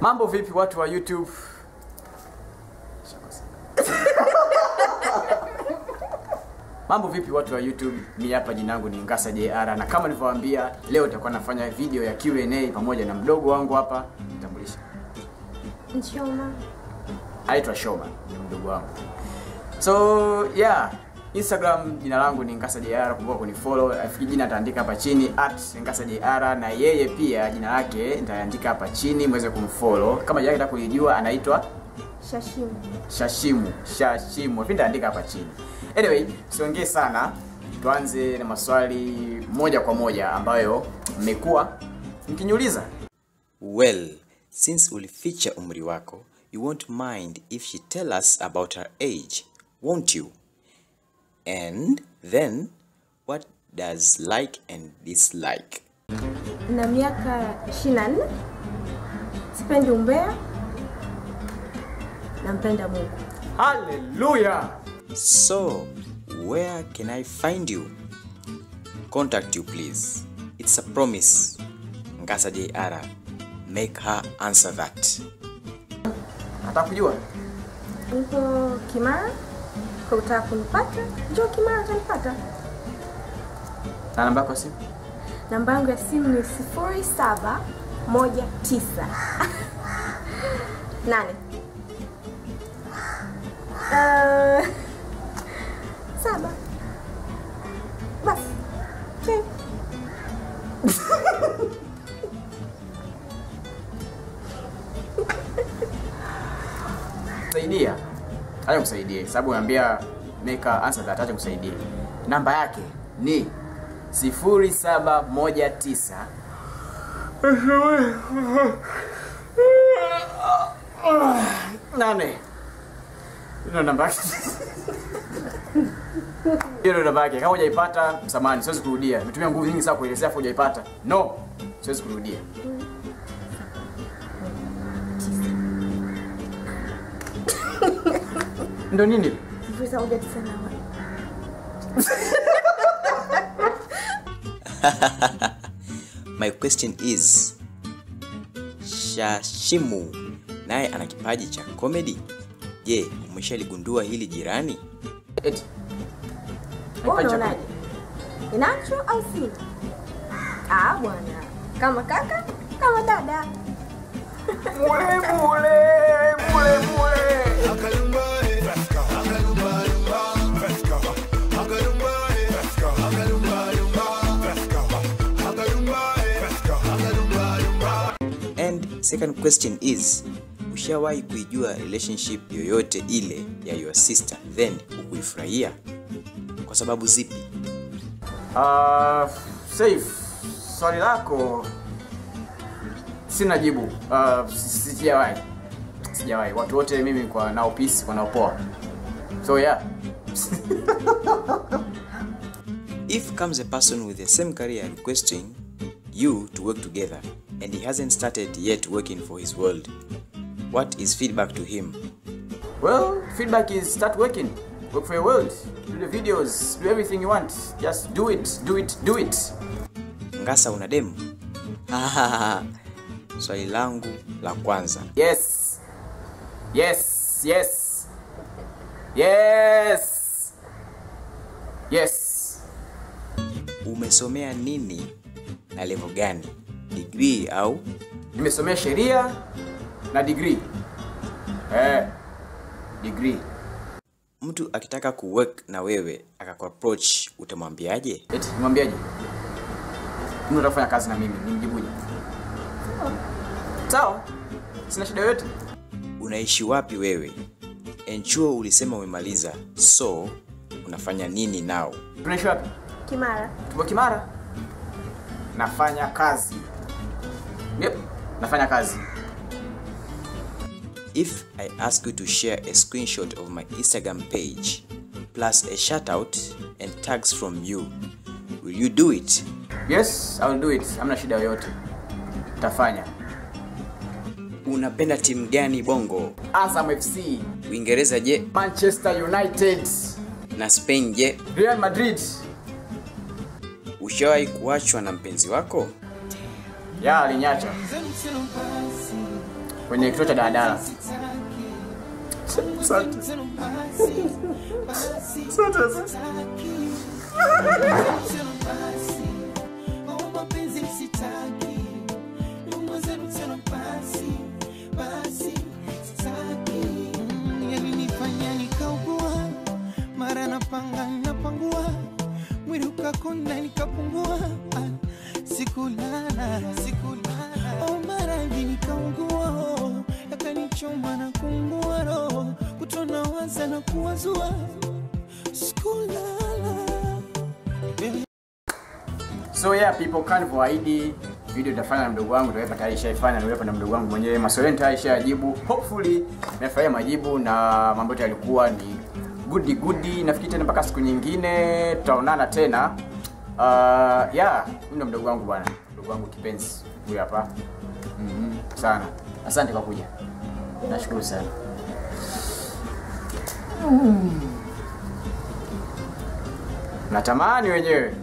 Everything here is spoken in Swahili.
Mambo vipi watu wa YouTube? Mambo vipi watu wa YouTube? Mimi hapa jina langu ni Ngasa JR na kama nilivyowaambia leo nitakuwa nafanya video ya Q&A pamoja na mdogo wangu hapa. Nitambulisha. Shoma. Aitwa Shoma, ni mdogo wangu. So, yeah, Instagram jina langu ni Ngasa JR, kumbuka kunifollow. Afiki jina nitaandika hapa chini @Ngasa JR na yeye pia jina lake nitaandika hapa chini muweze kumfollow. Kama jina lake kujua anaitwa Shashimu. Mimi nitaandika hapa chini. Anyway, siongee sana. Tuanze na maswali moja kwa moja ambayo mmekuwa mkiniuliza. Well, since ulificha umri wako, you won't mind if she tell us about her age, won't you? And then, what does like and dislike? Na miaka 24. Sipendi umbea. Nampenda Mungu. Hallelujah. So, where can I find you? Contact you please. It's a promise. Ngasa JR. Make her answer that. Atakujua? Niko Kimara. Kwa utaka kunipata, njoo Kimara utanipata. Na namba yako ya simu? Namba yangu ya simu ni 0719 8 7 bas. Okay. Saidia. Acha kusaidie sababu naambia make her answer that, acha kusaidie. Namba yake ni 0719 8. Ndio namba yake. Ndio namba yake. Kama hujaipata, samahani, siwezi kurudia. Nimetumia nguvu nyingi sana kuelezea afu hujaipata. No, siwezi kurudia. Ndio nini? Visa ugeti sana. My question is, Shashimu naye ana kipaji cha comedy? Je, umeshaligundua hili jirani? Eti. Unaonaje? Inacho au si? Bwana. Kama kaka, kama dada. Mule. And second question is, ushawahi kuijua relationship yoyote ile ya your sister then ukuifurahia? Kwa sababu zipi? Safe. Swali lako sina jibu. Sijawahi. Watu wote mimi kwa nao peace, kwa nao poa. So yeah. If comes a person with the same career requesting you to work together and he hasn't started yet working for his world, what is feedback to him? Well, feedback is start working. Work for your world. Do the videos, do everything you want. Just do it. Ngasa una demu? Swali langu la kwanza. Yes. Umesomea nini na level gani? Degree au? Nimesomea sheria na degree. Degree. Mtu akitaka kuwork na wewe akakuapproach utamwambiaje? Eti mwambiaje? Mimi nataka kazi na mimi, nimjibuje? Sawa. Sina shida yoyote. Unaishi wapi wewe? Enchuo ulisema umemaliza. So, unafanya nini now? Tunaishi wapi? Kimara. Tupo Kimara. Nafanya kazi. Yep, nafanya kazi. If I ask you to share a screenshot of my Instagram page plus a shout out and tags from you, will you do it? Yes, I will do it. Hamna shida yoyote. Tafanya. Unapenda timu gani Bongo? Azam FC. Uingereza je? Manchester United. Na Spain je? Real Madrid. Ushawahi kuachwa na mpenzi wako? Ya, aliniacha. kwenye kituo cha daladala. Asante. Yalinifanya nikaugua, mara napangua, mwili ukakonda nikapungua, sikulala, mara nikaugua, yakanichoma na kuungua roho, kutona waza na kuwazua, sikulala. So yeah people, kanivyoahidi video itafanya na mdogo wangu, ndio tayari ishaifanya na na mdogo wangu mwenyewe. Maswali tayari ishajibu. Hopefully nimefanya majibu na mambo yote yalikuwa ni good. Nafikiri tena mpaka siku nyingine tutaonana tena. Yeah, mimi ndo mdogo wangu bwana. Mdogo wangu kipenzi huyu hapa. Sana. Asante kwa kuja. Nashukuru sana. Natamani wenyewe.